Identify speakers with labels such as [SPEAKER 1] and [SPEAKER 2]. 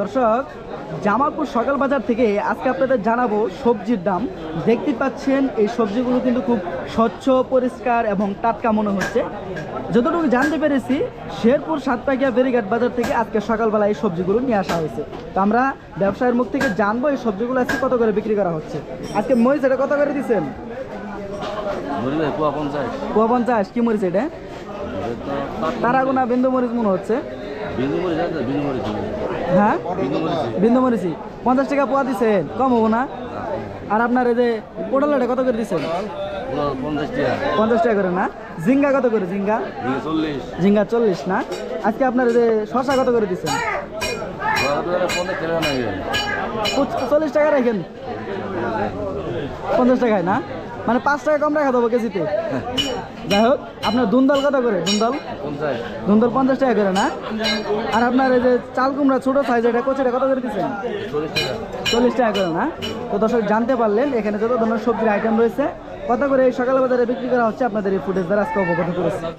[SPEAKER 1] দর্শক, জামালপুর সকাল বাজার থেকে আজকে আপনাদের জানাবো সবজির দাম। দেখতে পাচ্ছেন এই সবজিগুলো কিন্তু খুব স্বচ্ছ, পরিষ্কার এবং টাটকা মনে হচ্ছে। যতটুকু জানতে পেরেছি, শেরপুর সাতপাকিয়া বেরিঘাট বাজার থেকে আজকে সকালবেলা এই সবজিগুলো নিয়ে আসা হয়েছে। তো আমরা ব্যবসায়ীর মুখ থেকে জানবো এই সবজিগুলো আজকে কত করে বিক্রি করা হচ্ছে। আজকে মরিচ এটা কত করে দিচ্ছেন? পোয়া 50। কি মরিচ এটা? তারাগোনা বিন্দু মরিচ মনে হচ্ছে। হ্যাঁ, বিন্দু মরিচি 50 টাকা পোয়া দিচ্ছেন, কম হবো না? আর আপনার এই যে পটল এটা কত করে দিচ্ছেন? 50 টাকা করে না? ঝিঙ্গা কত করে? ঝিঙ্গা 40 না? আজকে আপনার এই যে শসা কত করে দিচ্ছেন? 40 টাকা রাখেন, 50 টাকায় না? মানে 5 টাকা কম রাখা দেবো কেজিতে। যাই হোক, আপনার দুন্দল কত করে? দুন্দল 50 টাকা করে না? আর আপনার এই যে চাল কুমড়া ছোট সাইজ এটা কচিটা কত করে দিচ্ছেন? 40 টাকা করে না? তো দর্শক জানতে পারলেন এখানে যত ধরনের সবজির আইটেম রয়েছে কত করে এই সকাল বাজারে বিক্রি করা হচ্ছে আপনাদের এই ফুটেজ দ্বারা আজকে অবগত করেছি।